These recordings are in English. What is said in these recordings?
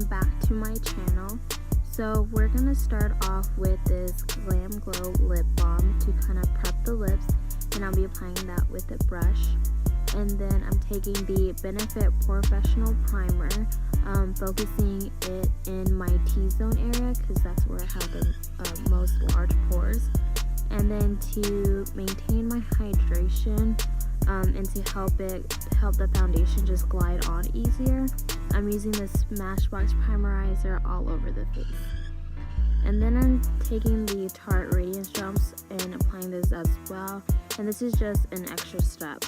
welcome back to my channel. So we're gonna start off with this Glamglow lip balm to kind of prep the lips, and I'll be applying that with a brush. And then I'm taking the Benefit Porefessional primer, focusing it in my T-zone area because that's where I have the most large pores. And then to maintain my hydration and to help the foundation just glide on easier, I'm using the Smashbox Primerizer all over the face. And then I'm taking the Tarte Radiance Jumps and applying this as well. And this is just an extra step.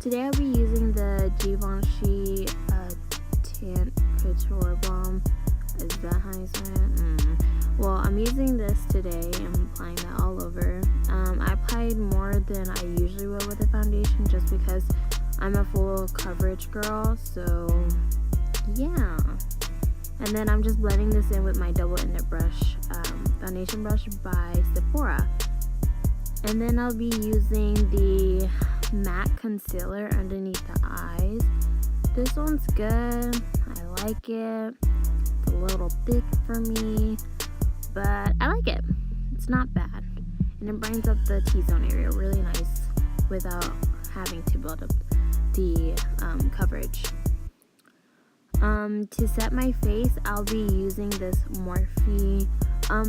Today I'll be using the Givenchy Tint Couture balm. Is that how you say it? Well, I'm using this today. I'm applying that all over. I applied more than I usually would with a foundation just because I'm a full coverage girl, so yeah. And then I'm just blending this in with my double-ended brush, foundation brush by Sephora. And then I'll be using the matte concealer underneath the eyes. This one's good. I like it. It's a little thick for me, but I like it. It's not bad. And it brightens up the T-zone area really nice without having to build up the coverage. To set my face, I'll be using this Morphe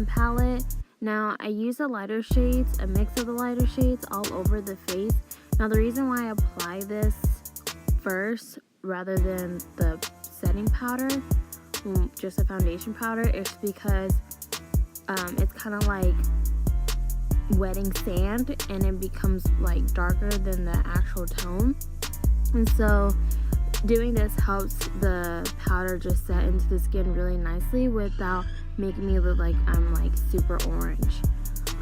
palette. Now, I use the lighter shades, a mix of the lighter shades all over the face. Now, the reason why I apply this first rather than the setting powder, just a foundation powder, is because it's kind of like wetting sand and it becomes like darker than the actual tone. And so doing this helps the powder just set into the skin really nicely without making me look like I'm like super orange.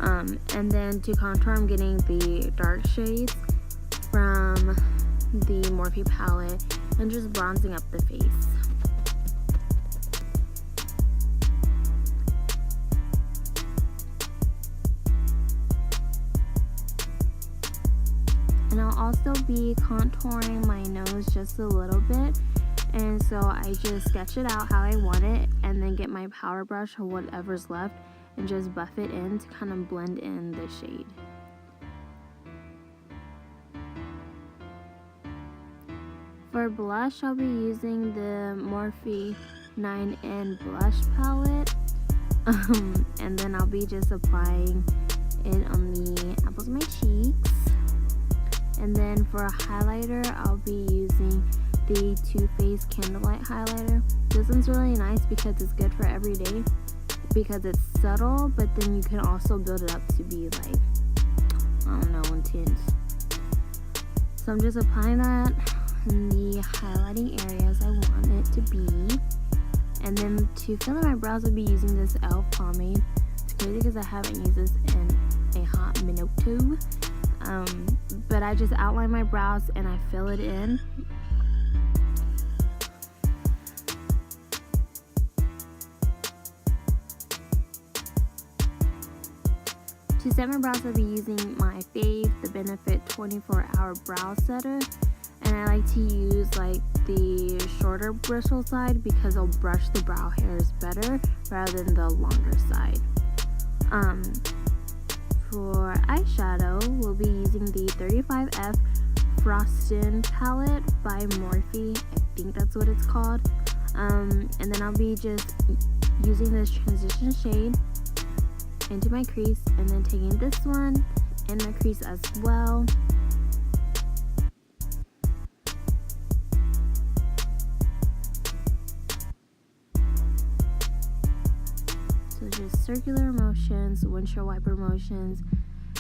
And then to contour, I'm getting the dark shades from the Morphe palette and just bronzing up the face. And I'll also be contouring my nose just a little bit, and so I just sketch it out how I want it and then get my powder brush or whatever's left and just buff it in to kind of blend in the shade. For blush, I'll be using the Morphe 9N blush palette, and then I'll be just applying it on the apples of my cheeks. And then for a highlighter, I'll be using the Too Faced Candlelight highlighter. This one's really nice because it's good for every day because it's subtle, but then you can also build it up to be like, I don't know, intense. So I'm just applying that in the highlighting areas I want it to be. And then to fill in my brows, I'll be using this e.l.f. pomade. It's crazy because I haven't used this in a hot minute too. But I just outline my brows and I fill it in. To set my brows, I'll be using my fave, the Benefit 24-Hour Brow Setter. And I like to use like the shorter bristle side because it'll brush the brow hairs better rather than the longer side. For eyeshadow, we'll be using the 35F Frosted palette by Morphe. I think that's what it's called. And then I'll be just using this transition shade into my crease and then taking this one in my crease as well. So just circular motions, windshield wiper motions,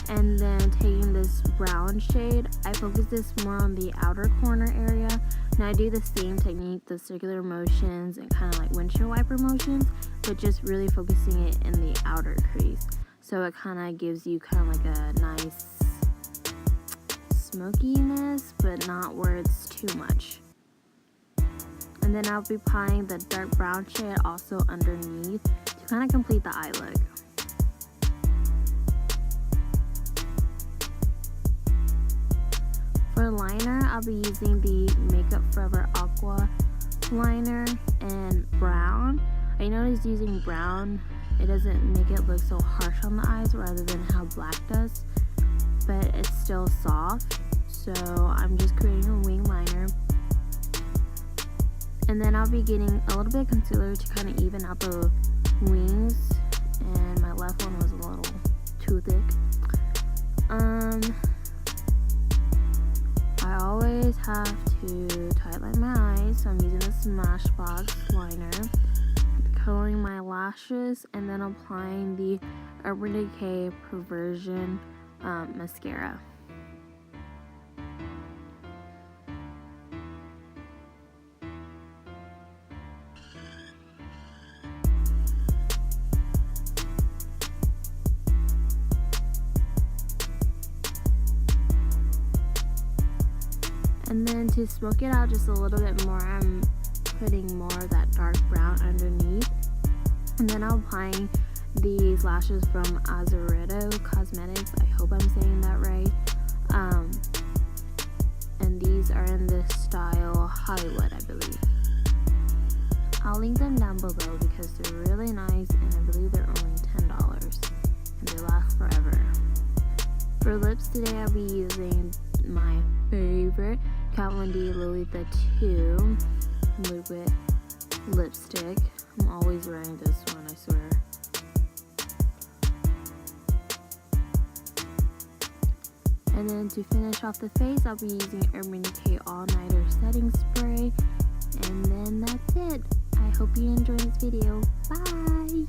and then taking this brown shade, I focus this more on the outer corner area. Now I do the same technique, the circular motions and kind of like windshield wiper motions, but just really focusing it in the outer crease. So it kind of gives you kind of like a nice smokiness, but not where it's too much. And then I'll be applying the dark brown shade also underneath to kind of complete the eye look. For liner, I'll be using the Makeup Forever Aqua liner in brown. I noticed using brown, it doesn't make it look so harsh on the eyes rather than how black does, but it's still soft. So I'm just creating a wing liner. And then I'll be getting a little bit of concealer to kind of even out the wings. And my left one was a little too thick. I always have to tightline my eyes, so I'm using the Smashbox liner, coloring my lashes, and then applying the Urban Decay Perversion mascara. And then to smoke it out just a little bit more, I'm putting more of that dark brown underneath. And then I'm applying these lashes from Azuredo Cosmetics. I hope I'm saying that right. And these are in the style Hollywood, I believe. I'll link them down below because they're really nice, and I believe they're only $10 and they last forever. For lips today, I'll be using my favorite Kat Von D Lolita 2 liquid lipstick. I'm always wearing this one, I swear. And then to finish off the face, I'll be using Urban Decay All Nighter Setting Spray. And then that's it. I hope you enjoyed this video. Bye!